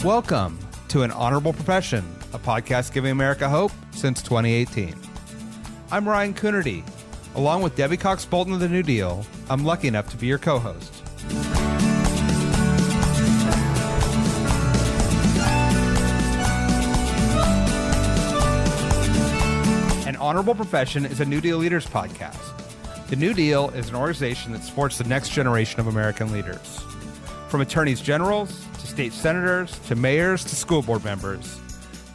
Welcome to An Honorable Profession, a podcast giving America hope since 2018. I'm Ryan Coonerty. Along with Debbie Cox Bolton of the New Deal, I'm lucky enough to be your co-host. An Honorable Profession is a New Deal Leaders podcast. The New Deal is an organization that supports the next generation of American leaders. From attorneys generals, to state senators, to mayors, to school board members,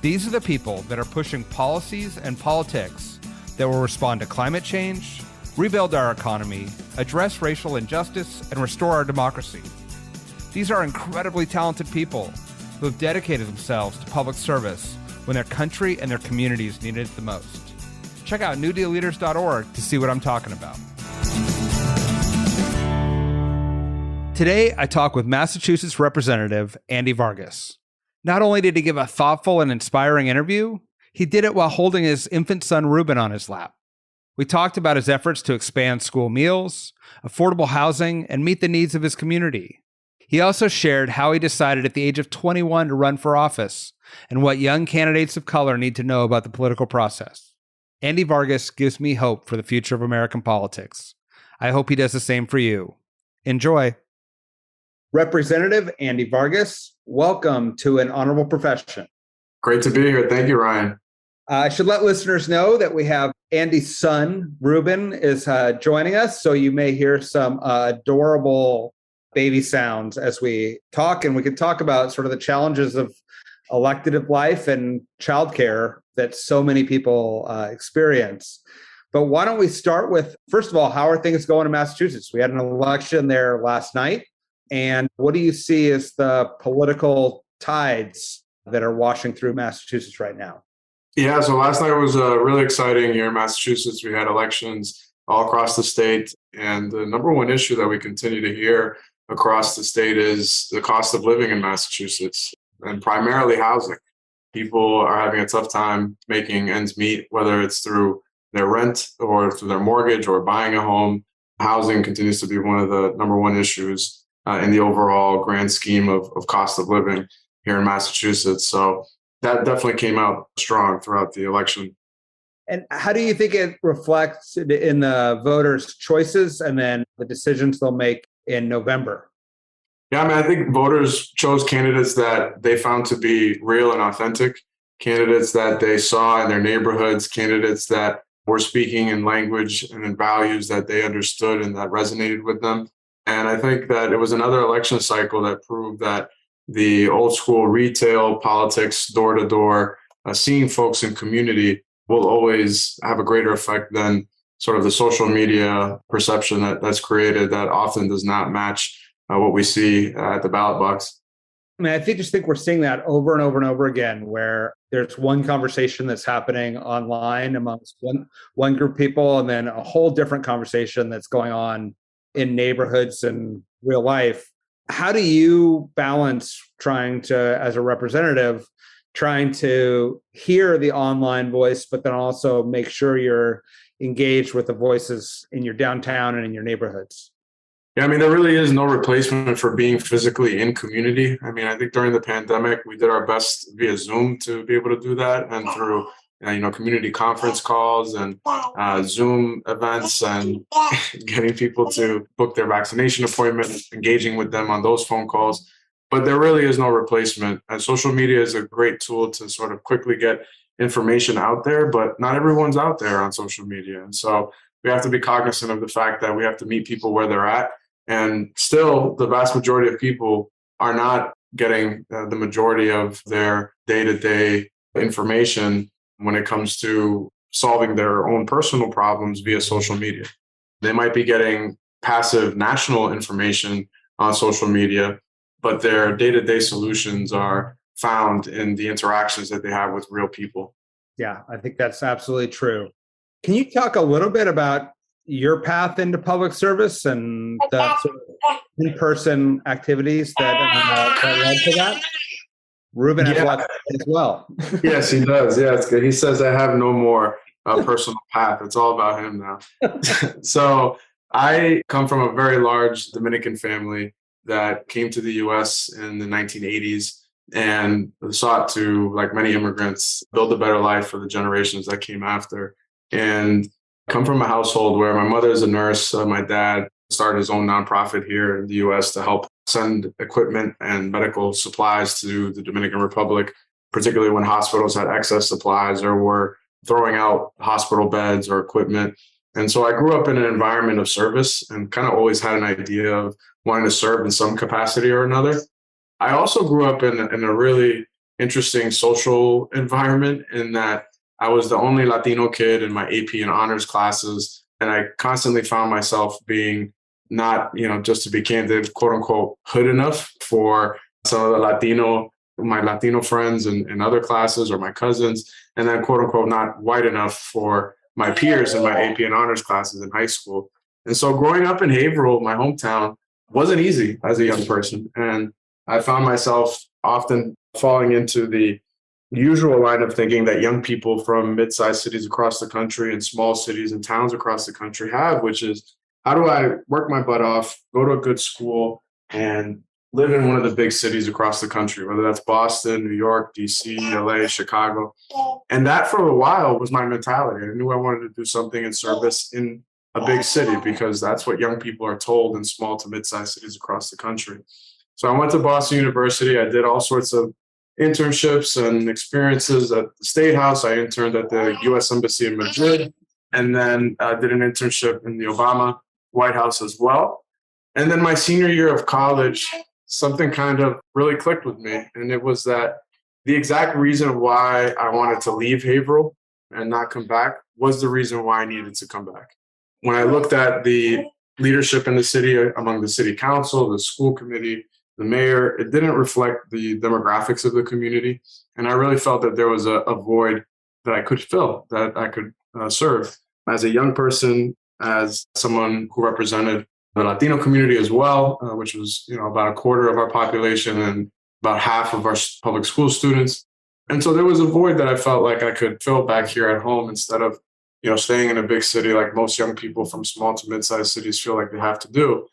these are the people that are pushing policies and politics that will respond to climate change, rebuild our economy, address racial injustice, and restore our democracy. These are incredibly talented people who have dedicated themselves to public service when their country and their communities needed it the most. Check out newdealleaders.org to see what I'm talking about. Today, I talk with Massachusetts Representative Andy Vargas. Not only did he give a thoughtful and inspiring interview, he did it while holding his infant son Ruben on his lap. We talked about his efforts to expand school meals, affordable housing, and meet the needs of his community. He also shared how he decided at the age of 21 to run for office and what young candidates of color need to know about the political process. Andy Vargas gives me hope for the future of American politics. I hope he does the same for you. Enjoy. Representative Andy Vargas, welcome to An Honorable Profession. Great to be here. Thank you, Ryan. I should let listeners know that we have Andy's son, Ruben, is joining us, so you may hear some adorable baby sounds as we talk, and we can talk about sort of the challenges of elective life and childcare that so many people experience. But why don't we start with, first of all, how are things going in Massachusetts? We had an election there last night. And what do you see as the political tides that are washing through Massachusetts right now? Yeah, so last night was really exciting here in Massachusetts. We had elections all across the state. And the number one issue that we continue to hear across the state is the cost of living in Massachusetts, and primarily housing. People are having a tough time making ends meet, whether it's through their rent or through their mortgage or buying a home. Housing continues to be one of the number one issues in the overall grand scheme of cost of living here in Massachusetts. So that definitely came out strong throughout the election. And how do you think it reflects in the voters' choices and then the decisions they'll make in November? Yeah, I think voters chose candidates that they found to be real and authentic, candidates that they saw in their neighborhoods, candidates that were speaking in language and in values that they understood and that resonated with them. And I think that it was another election cycle that proved that the old school retail politics, door to door, seeing folks in community will always have a greater effect than sort of the social media perception that's created that often does not match what we see at the ballot box. I mean, I think we're seeing that over and over and over again, where there's one conversation that's happening online amongst one group of people, and then a whole different conversation that's going on in neighborhoods and real life. How do you balance trying to, as a representative, trying to hear the online voice, but then also make sure you're engaged with the voices in your downtown and in your neighborhoods? Yeah, there really is no replacement for being physically in community. I think during the pandemic, we did our best via Zoom to be able to do that, and through community conference calls and Zoom events, and getting people to book their vaccination appointments, engaging with them on those phone calls. But there really is no replacement. And social media is a great tool to sort of quickly get information out there, but not everyone's out there on social media. And so we have to be cognizant of the fact that we have to meet people where they're at. And still, the vast majority of people are not getting the majority of their day-to-day information when it comes to solving their own personal problems via social media. They might be getting passive national information on social media, but their day-to-day solutions are found in the interactions that they have with real people. Yeah, I think that's absolutely true. Can you talk a little bit about your path into public service and the sort of in-person activities that led to that? Ruben has watched as well. Yes, he does. Yeah, it's good. He says I have no more personal path. It's all about him now. So I come from a very large Dominican family that came to the U.S. in the 1980s. and sought to, like many immigrants, build a better life for the generations that came after. And come from a household where my mother is a nurse, my dad started his own nonprofit here in the US to help send equipment and medical supplies to the Dominican Republic, particularly when hospitals had excess supplies or were throwing out hospital beds or equipment. And so I grew up in an environment of service and kind of always had an idea of wanting to serve in some capacity or another. I also grew up in a really interesting social environment in that I was the only Latino kid in my AP and honors classes. And I constantly found myself being not, just to be candid, quote unquote, hood enough for some of my Latino friends in other classes or my cousins, and then quote unquote, not white enough for my peers in my AP and honors classes in high school. And so growing up in Haverhill, my hometown, wasn't easy as a young person. And I found myself often falling into the usual line of thinking that young people from mid-sized cities across the country and small cities and towns across the country have, which is, how do I work my butt off, go to a good school, and live in one of the big cities across the country, whether that's Boston, New York, DC, LA, Chicago. And that for a while was my mentality. I knew I wanted to do something in service in a big city because that's what young people are told in small to mid-sized cities across the country. So I went to Boston University. I did all sorts of internships and experiences at the State House. I interned at the U.S. Embassy in Madrid, and then did an internship in the Obama White House as well. And then my senior year of college, something kind of really clicked with me. And it was that the exact reason why I wanted to leave Haverhill and not come back was the reason why I needed to come back. When I looked at the leadership in the city, among the city council, the school committee, the mayor, it didn't reflect the demographics of the community. And I really felt that there was a void that I could fill, that I could serve. As a young person, as someone who represented the Latino community as well, which was about a quarter of our population and about half of our public school students. And so there was a void that I felt like I could fill back here at home instead of staying in a big city like most young people from small to mid-sized cities feel like they have to do.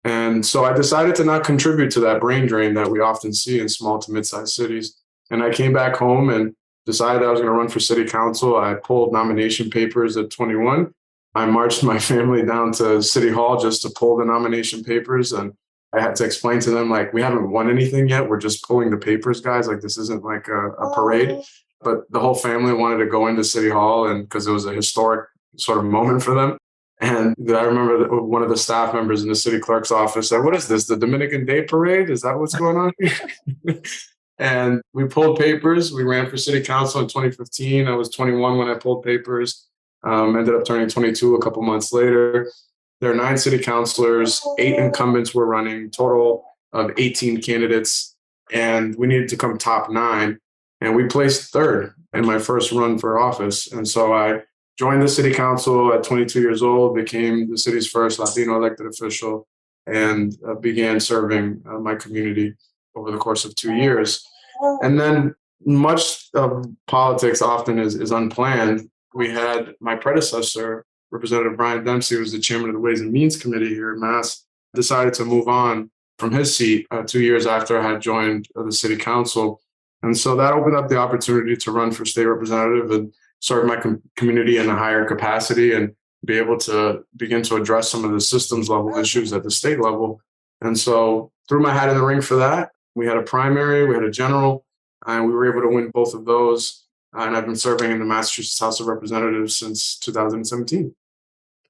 And so I decided to not contribute to that brain drain that we often see in small to mid-sized cities. And I came back home and decided I was going to run for city council. I pulled nomination papers at 21. I marched my family down to City Hall just to pull the nomination papers. And I had to explain to them, like, we haven't won anything yet. We're just pulling the papers, guys. Like, this isn't like a parade. But the whole family wanted to go into City Hall, and because it was a historic sort of moment for them. And I remember that one of the staff members in the city clerk's office said, "What is this, the Dominican Day Parade? Is that what's going on here?" And we pulled papers. We ran for city council in 2015. I was 21 when I pulled papers. Ended up turning 22 a couple months later. There are 9 city councilors, 8 incumbents were running, total of 18 candidates. And we needed to come top 9. And we placed 3rd in my first run for office. And so I joined the city council at 22 years old, became the city's first Latino elected official, and began serving my community over the course of 2 years. And then much of politics often is unplanned. We had my predecessor, Representative Brian Dempsey, who was the chairman of the Ways and Means Committee here in Mass, decided to move on from his seat 2 years after I had joined the city council. And so that opened up the opportunity to run for state representative and serve my community in a higher capacity and be able to begin to address some of the systems level issues at the state level. And so threw my hat in the ring for that. We had a primary, we had a general, and we were able to win both of those. And I've been serving in the Massachusetts House of Representatives since 2017. Can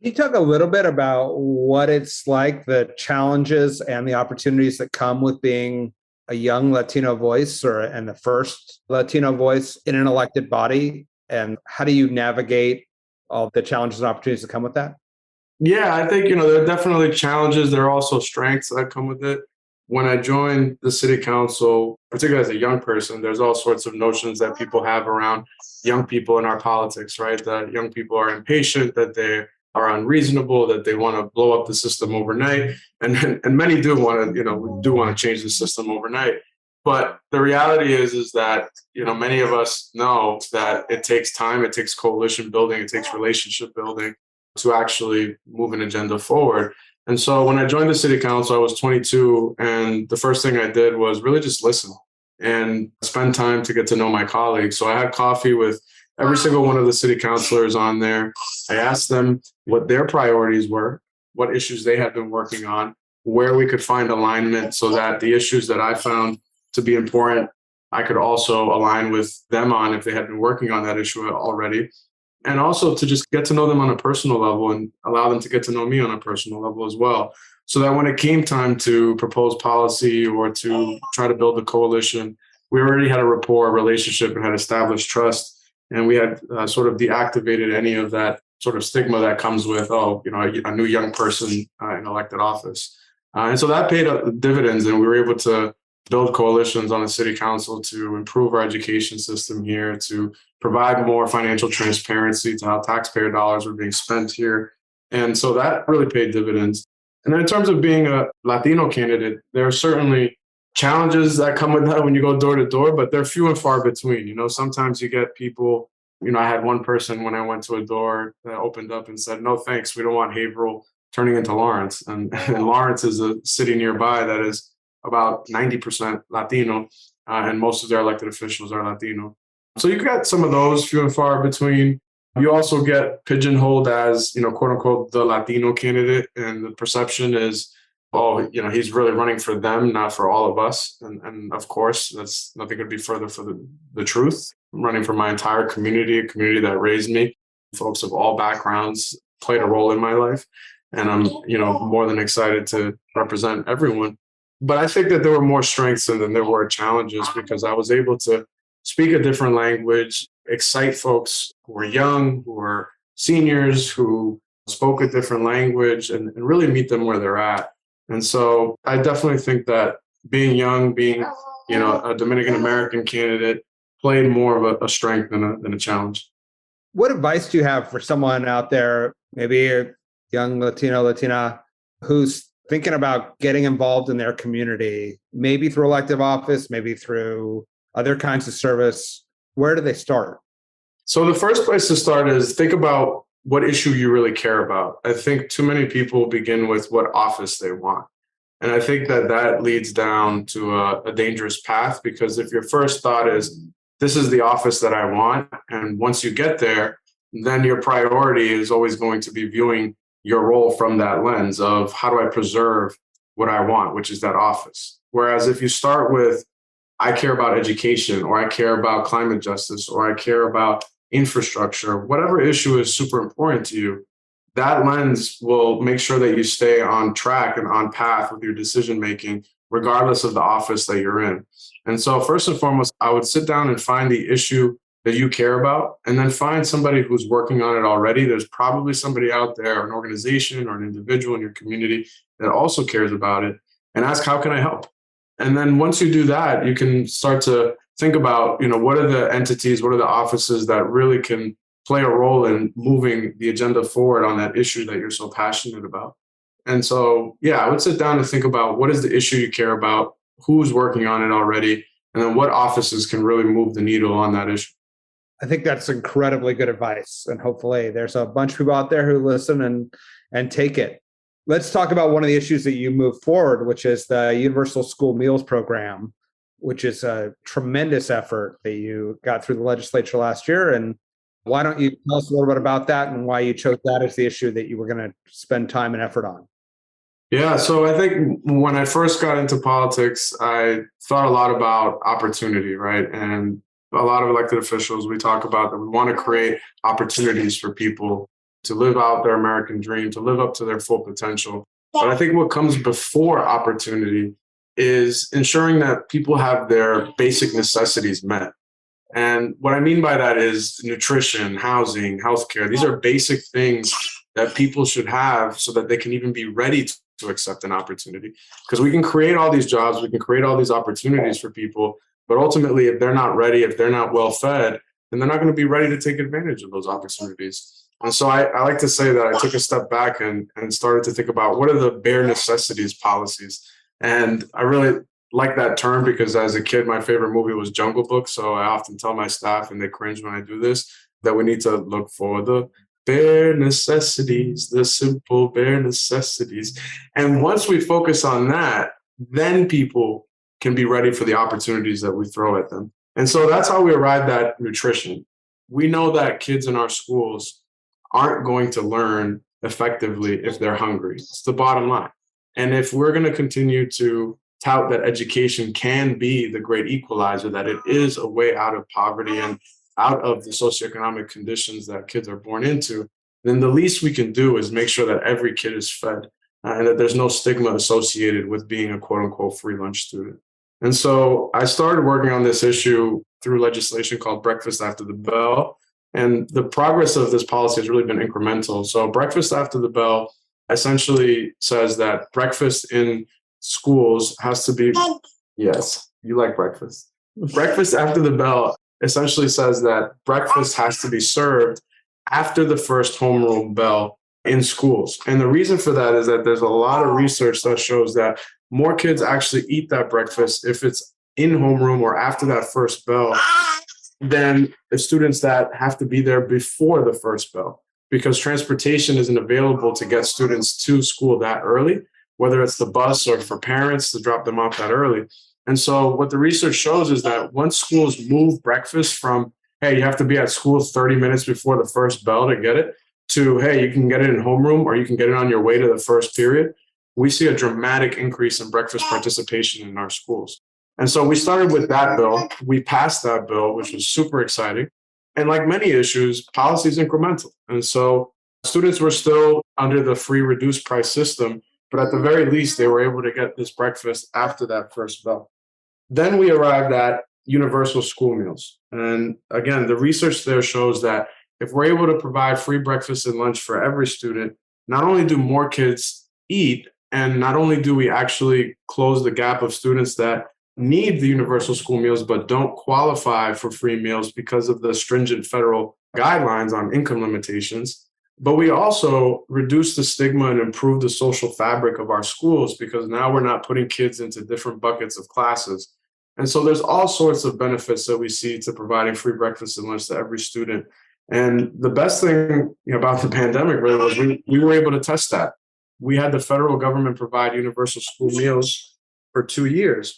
you talk a little bit about what it's like, the challenges and the opportunities that come with being a young Latino voice and the first Latino voice in an elected body? And how do you navigate all the challenges and opportunities that come with that? Yeah, I think, there are definitely challenges. There are also strengths that come with it. When I joined the city council, particularly as a young person, there's all sorts of notions that people have around young people in our politics, right? That young people are impatient, that they are unreasonable, that they want to blow up the system overnight. And many do want to change the system overnight. But the reality is that, many of us know that it takes time, it takes coalition building, it takes relationship building to actually move an agenda forward. And so when I joined the city council, I was 22. And the first thing I did was really just listen. and spend time to get to know my colleagues. So I had coffee with every single one of the city councilors on there. I asked them what their priorities were, what issues they had been working on, where we could find alignment so that the issues that I found to be important, I could also align with them on if they had been working on that issue already. And also to just get to know them on a personal level and allow them to get to know me on a personal level as well. So that when it came time to propose policy or to try to build a coalition, we already had a rapport, a relationship, and had established trust. And we had sort of deactivated any of that sort of stigma that comes with, a new young person in elected office. And so that paid dividends, and we were able to build coalitions on the city council to improve our education system here, to provide more financial transparency to how taxpayer dollars were being spent here. And so that really paid dividends. And then in terms of being a Latino candidate, there are certainly challenges that come with that when you go door to door, but they're few and far between. Sometimes you get people, I had one person when I went to a door that opened up and said, no, thanks, we don't want Haverhill turning into Lawrence. And Lawrence is a city nearby that is about 90% Latino, and most of their elected officials are Latino. So you got some of those few and far between. You also get pigeonholed as, quote unquote, the Latino candidate. And the perception is, he's really running for them, not for all of us. And of course, that's nothing could be further for the truth. I'm running for my entire community, a community that raised me. Folks of all backgrounds played a role in my life. And I'm, more than excited to represent everyone. But I think that there were more strengths than there were challenges because I was able to speak a different language, excite folks who were young, who were seniors, who spoke a different language, and really meet them where they're at. And so I definitely think that being young, being a Dominican American candidate played more of a strength than a challenge. What advice do you have for someone out there, maybe a young Latino, Latina, who's thinking about getting involved in their community, maybe through elective office, maybe through other kinds of service? Where do they start? So the first place to start is think about what issue you really care about. I think too many people begin with what office they want. And I think that leads down to a dangerous path, because if your first thought is, this is the office that I want, and once you get there, then your priority is always going to be viewing your role from that lens of how do I preserve what I want, which is that office. Whereas if you start with, I care about education, or I care about climate justice, or I care about infrastructure, whatever issue is super important to you, that lens will make sure that you stay on track and on path with your decision making, regardless of the office that you're in. And so first and foremost, I would sit down and find the issue that you care about, and then find somebody who's working on it already. There's probably somebody out there, an organization or an individual in your community that also cares about it, and ask, how can I help? And then once you do that, you can start to think about, what are the entities, what are the offices that really can play a role in moving the agenda forward on that issue that you're so passionate about. And so, I would sit down and think about what is the issue you care about, who's working on it already, and then what offices can really move the needle on that issue. I think that's incredibly good advice. And hopefully there's a bunch of people out there who listen and take it. Let's talk about one of the issues that you moved forward, which is the Universal School Meals Program, which is a tremendous effort that you got through the legislature last year. And why don't you tell us a little bit about that and why you chose that as the issue that you were going to spend time and effort on? Yeah, so I think when I first got into politics, I thought a lot about opportunity, right? And a lot of elected officials, we talk about that we want to create opportunities for people to live out their American dream, to live up to their full potential. But I think what comes before opportunity is ensuring that people have their basic necessities met. And what I mean by that is nutrition, housing, healthcare. These are basic things that people should have so that they can even be ready to accept an opportunity. Because we can create all these jobs, we can create all these opportunities for people, but ultimately, if they're not ready, if they're not well fed, then they're not going to be ready to take advantage of those opportunities. And so I like to say that I took a step back and started to think about what are the bare necessities policies. And I really like that term because as a kid, my favorite movie was Jungle Book. So I often tell my staff, and they cringe when I do this, that we need to look for the bare necessities, the simple bare necessities. And once we focus on that, then people can be ready for the opportunities that we throw at them. And so that's how we arrived at nutrition. We know that kids in our schools aren't going to learn effectively if they're hungry. It's the bottom line. And if we're going to continue to tout that education can be the great equalizer, that it is a way out of poverty and out of the socioeconomic conditions that kids are born into, then the least we can do is make sure that every kid is fed and that there's no stigma associated with being a quote unquote free lunch student. And so I started working on this issue through legislation called Breakfast After the Bell. And the progress of this policy has really been incremental. So Breakfast After the Bell essentially says that breakfast in schools has to be, yes, you like breakfast. Breakfast After the Bell essentially says that breakfast has to be served after the first homeroom bell in schools. And the reason for that is that there's a lot of research that shows that more kids actually eat that breakfast if it's in homeroom or after that first bell than the students that have to be there before the first bell, because transportation isn't available to get students to school that early, whether it's the bus or for parents to drop them off that early. And so what the research shows is that once schools move breakfast from, hey, you have to be at school 30 minutes before the first bell to get it, to, hey, you can get it in homeroom or you can get it on your way to the first period, we see a dramatic increase in breakfast participation in our schools. And so we started with that bill. We passed that bill, which was super exciting. And like many issues, policy is incremental. And so students were still under the free reduced price system, but at the very least, they were able to get this breakfast after that first bell. Then we arrived at universal school meals. And again, the research there shows that if we're able to provide free breakfast and lunch for every student, not only do more kids eat, and not only do we actually close the gap of students that need the universal school meals but don't qualify for free meals because of the stringent federal guidelines on income limitations, but we also reduce the stigma and improve the social fabric of our schools because now we're not putting kids into different buckets of classes. And so there's all sorts of benefits that we see to providing free breakfast and lunch to every student. And the best thing about the pandemic really was we were able to test that. We had the federal government provide universal school meals for 2 years.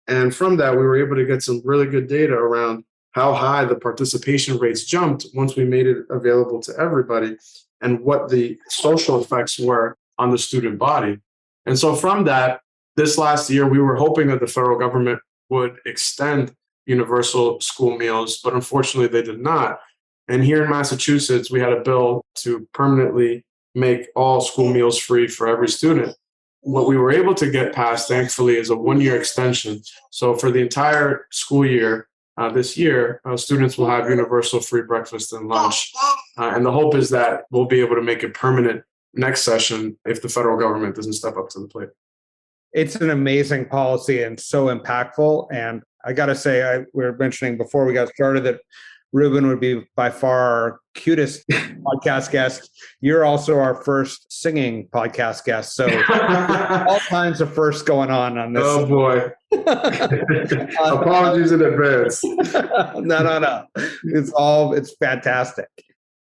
And from that, we were able to get some really good data around how high the participation rates jumped once we made it available to everybody and what the social effects were on the student body. And so from that, this last year, we were hoping that the federal government would extend universal school meals, but unfortunately they did not. And here in Massachusetts, we had a bill to permanently make all school meals free for every student. What we were able to get passed, thankfully, is a 1-year extension. So for the entire school year, this year, students will have universal free breakfast and lunch. And the hope is that we'll be able to make it permanent next session if the federal government doesn't step up to the plate. It's an amazing policy and so impactful. And I got to say, we were mentioning before we got started that Ruben would be by far our cutest podcast guest. You're also our first singing podcast guest. So all kinds of firsts going on this. Oh, boy. Apologies in advance. No. It's fantastic.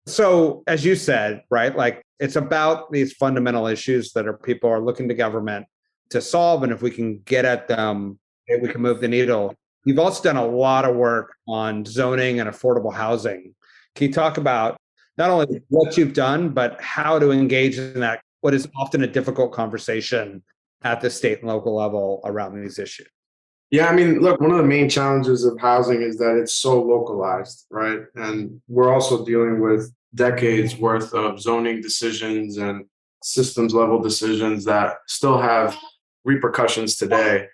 So as you said, right, like it's about these fundamental issues that people are looking to government to solve. And if we can get at them, we can move the needle. You've also done a lot of work on zoning and affordable housing. Can you talk about not only what you've done, but how to engage in that, what is often a difficult conversation at the state and local level around these issues? Yeah, I mean, look, one of the main challenges of housing is that it's so localized, right? And we're also dealing with decades worth of zoning decisions and systems level decisions that still have repercussions today.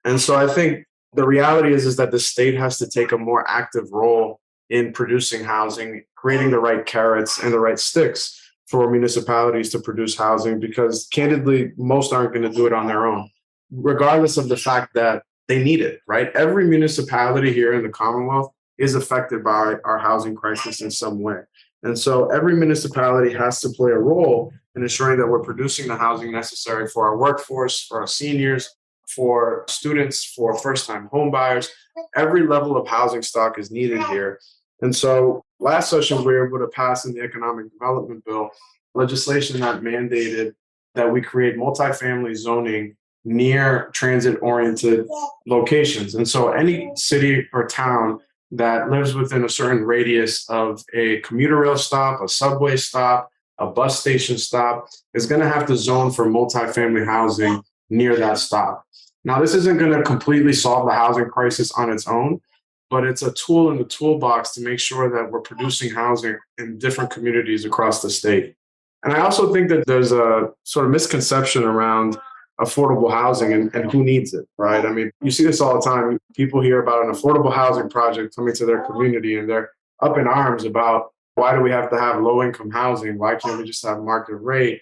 And so I think the reality is that the state has to take a more active role in producing housing, creating the right carrots and the right sticks for municipalities to produce housing, because candidly, most aren't going to do it on their own, regardless of the fact that they need it, right? Every municipality here in the Commonwealth is affected by our housing crisis in some way. And so every municipality has to play a role in ensuring that we're producing the housing necessary for our workforce, for our seniors, for students, for first-time home buyers. Every level of housing stock is needed here. And so last session, we were able to pass in the Economic Development Bill legislation that mandated that we create multifamily zoning near transit-oriented locations. And so any city or town that lives within a certain radius of a commuter rail stop, a subway stop, a bus station stop, is going to have to zone for multifamily housing near that stop. Now, this isn't going to completely solve the housing crisis on its own, but it's a tool in the toolbox to make sure that we're producing housing in different communities across the state. And I also think that there's a sort of misconception around affordable housing and who needs it, right? I mean, you see this all the time. People hear about an affordable housing project coming to their community and they're up in arms about, why do we have to have low income housing? Why can't we just have market rate?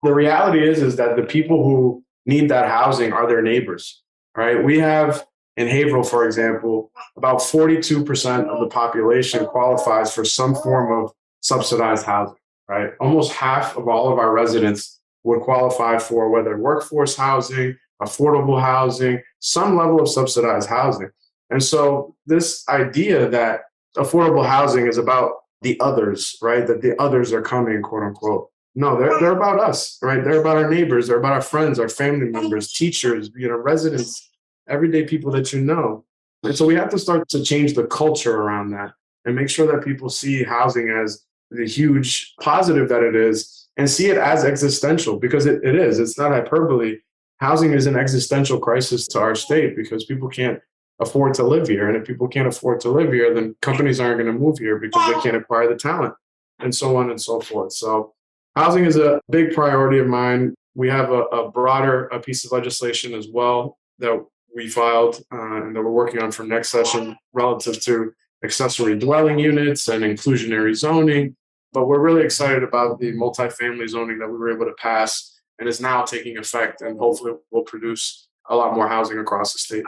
The reality is that the people who need that housing are their neighbors, right? We have in Haverhill, for example, about 42% of the population qualifies for some form of subsidized housing, right? Almost half of all of our residents would qualify for whether workforce housing, affordable housing, some level of subsidized housing. And so this idea that affordable housing is about the others, right? That the others are coming, quote unquote. No, they're about us, right? They're about our neighbors, they're about our friends, our family members, teachers, residents, everyday people that you know. And so we have to start to change the culture around that and make sure that people see housing as the huge positive that it is and see it as existential, because it is. It's not hyperbole. Housing is an existential crisis to our state because people can't afford to live here. And if people can't afford to live here, then companies aren't going to move here because they can't acquire the talent, and so on and so forth. So housing is a big priority of mine. We have a broader piece of legislation as well that we filed and that we're working on for next session relative to accessory dwelling units and inclusionary zoning. But we're really excited about the multifamily zoning that we were able to pass and is now taking effect, and hopefully will produce a lot more housing across the state.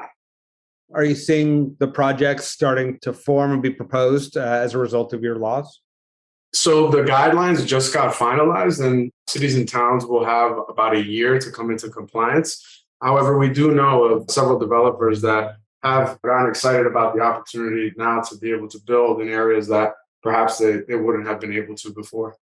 Are you seeing the projects starting to form and be proposed as a result of your laws? So the guidelines just got finalized, and cities and towns will have about a year to come into compliance. However, we do know of several developers that have gotten excited about the opportunity now to be able to build in areas that perhaps they wouldn't have been able to before.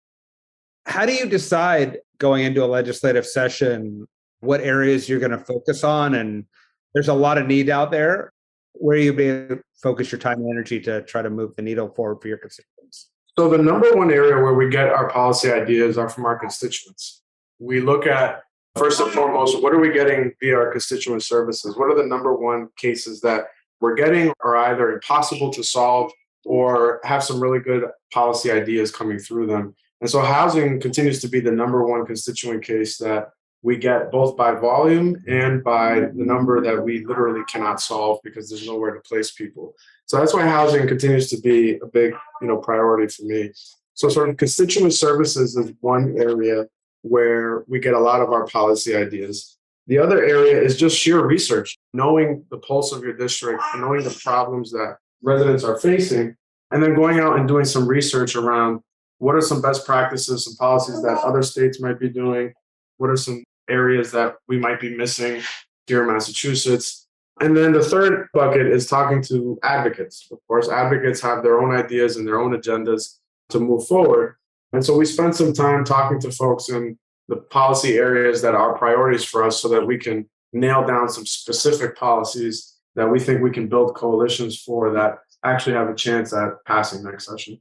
How do you decide going into a legislative session what areas you're going to focus on? And there's a lot of need out there. Where you be able to focus your time and energy to try to move the needle forward for your constituents? So the number one area where we get our policy ideas are from our constituents. We look at, first and foremost, what are we getting via our constituent services? What are the number one cases that we're getting are either impossible to solve or have some really good policy ideas coming through them? And so housing continues to be the number one constituent case that we get, both by volume and by the number that we literally cannot solve because there's nowhere to place people. So that's why housing continues to be a big, priority for me. So sort of constituent services is one area where we get a lot of our policy ideas. The other area is just sheer research, knowing the pulse of your district, knowing the problems that residents are facing, and then going out and doing some research around what are some best practices, some policies that other states might be doing, what are some areas that we might be missing here in Massachusetts. And then the third bucket is talking to advocates. Of course, advocates have their own ideas and their own agendas to move forward. And so we spend some time talking to folks in the policy areas that are priorities for us so that we can nail down some specific policies that we think we can build coalitions for that actually have a chance at passing next session.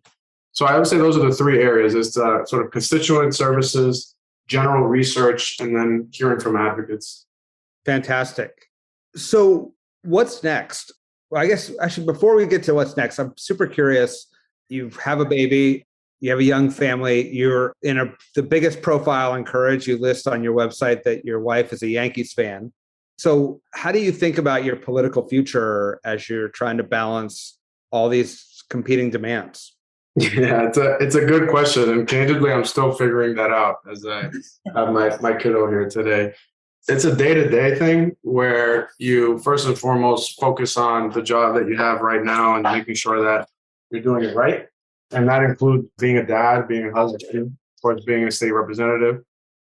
So I would say those are the three areas: is the sort of constituent services, general research, and then hearing from advocates. Fantastic. So what's next? Well, I guess actually before we get to what's next, I'm super curious. You have a baby, you have a young family, you're in the biggest profile in Courage. You list on your website that your wife is a Yankees fan. So how do you think about your political future as you're trying to balance all these competing demands? Yeah, it's a good question, and candidly, I'm still figuring that out as I have my kiddo here today. It's a day-to-day thing where you first and foremost focus on the job that you have right now and making sure that you're doing it right, and that includes being a dad, being a husband, of course, being a state representative,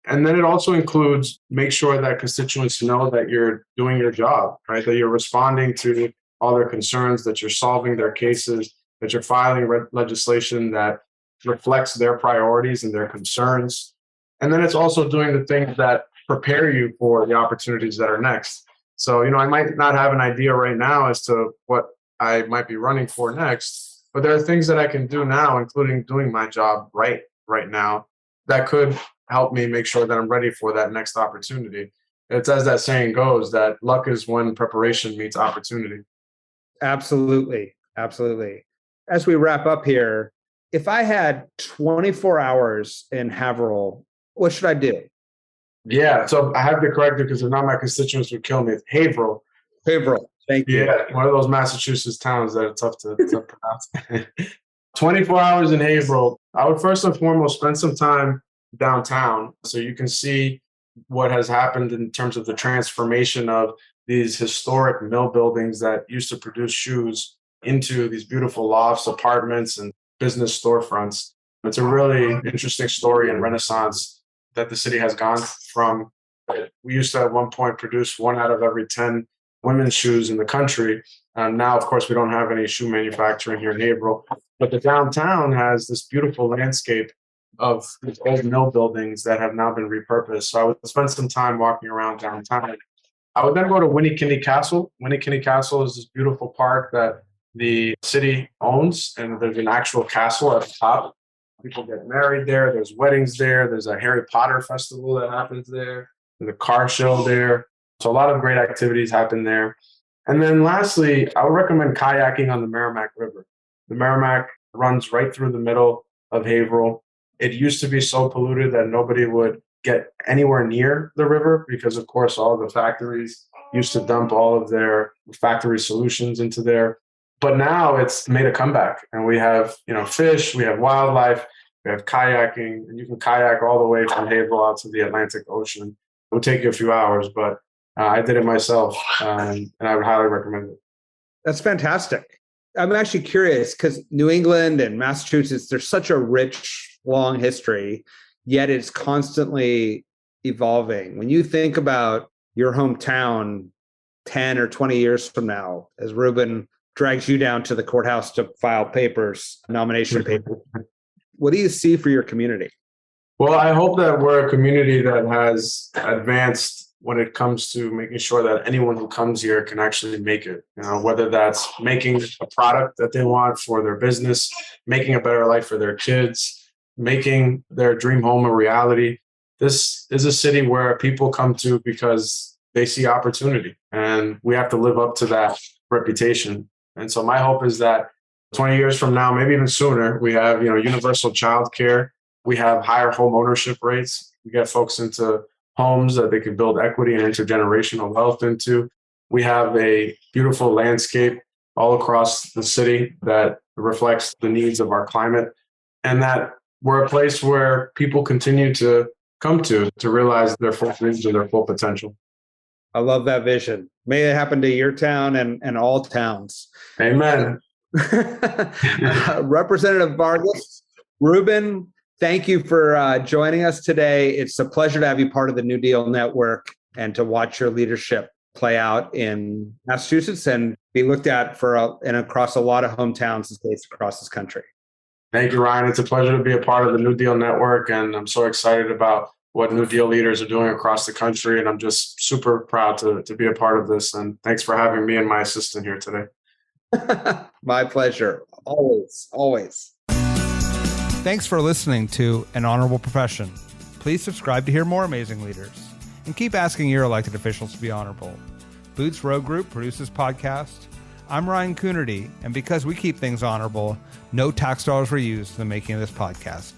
and then it also includes make sure that constituents know that you're doing your job, right? That you're responding to all their concerns, that you're solving their cases, that you're filing legislation that reflects their priorities and their concerns. And then it's also doing the things that prepare you for the opportunities that are next. So, I might not have an idea right now as to what I might be running for next, but there are things that I can do now, including doing my job right now, that could help me make sure that I'm ready for that next opportunity. It's as that saying goes, that luck is when preparation meets opportunity. Absolutely. Absolutely. As we wrap up here, if I had 24 hours in Haverhill, what should I do? Yeah, so I have to correct it because if not, my constituents would kill me. It's Haverhill. Haverhill. Thank you. Yeah, one of those Massachusetts towns that are tough to pronounce. 24 hours in Haverhill. I would first and foremost spend some time downtown so you can see what has happened in terms of the transformation of these historic mill buildings that used to produce shoes into these beautiful lofts, apartments, and business storefronts. It's a really interesting story and renaissance that the city has gone from. We used to at one point produce 1 out of every 10 women's shoes in the country. Now, of course, we don't have any shoe manufacturing here in Haverhill, but the downtown has this beautiful landscape of these old mill buildings that have now been repurposed. So I would spend some time walking around downtown. I would then go to Winnikinny Castle. Winnikinny Castle is this beautiful park that the city owns, and there's an actual castle at the top. People get married there. There's weddings there. There's a Harry Potter festival that happens there. There's a car show there. So a lot of great activities happen there. And then lastly, I would recommend kayaking on the Merrimack River. The Merrimack runs right through the middle of Haverhill. It used to be so polluted that nobody would get anywhere near the river because, of course, all the factories used to dump all of their factory solutions into there. But now it's made a comeback, and we have, fish, we have wildlife, we have kayaking, and you can kayak all the way from Haverhill out to the Atlantic Ocean. It would take you a few hours, but I did it myself, and I would highly recommend it. That's fantastic. I'm actually curious because New England and Massachusetts, there's such a rich, long history, yet it's constantly evolving. When you think about your hometown 10 or 20 years from now, as Ruben drags you down to the courthouse to file nomination papers, what do you see for your community? Well, I hope that we're a community that has advanced when it comes to making sure that anyone who comes here can actually make it, whether that's making a product that they want for their business, making a better life for their kids, making their dream home a reality. This is a city where people come to because they see opportunity, and we have to live up to that reputation. And so my hope is that 20 years from now, maybe even sooner, we have, universal childcare. We have higher home ownership rates. We get folks into homes that they can build equity and intergenerational wealth into. We have a beautiful landscape all across the city that reflects the needs of our climate, and that we're a place where people continue to come to realize their full dreams and their full potential. I love that vision. May it happen to your town and all towns. Amen. Representative Vargas, Ruben, thank you for joining us today. It's a pleasure to have you part of the New Deal Network and to watch your leadership play out in Massachusetts and be looked at and across a lot of hometowns and states across this country. Thank you, Ryan. It's a pleasure to be a part of the New Deal Network, and I'm so excited about what New Deal leaders are doing across the country, and I'm just super proud to be a part of this. And thanks for having me and my assistant here today. My pleasure. Always, always. Thanks for listening to An Honorable Profession. Please subscribe to hear more amazing leaders and keep asking your elected officials to be honorable. Boots Row Group produces podcast. I'm Ryan Coonerty, and because we keep things honorable, no tax dollars were used in the making of this podcast.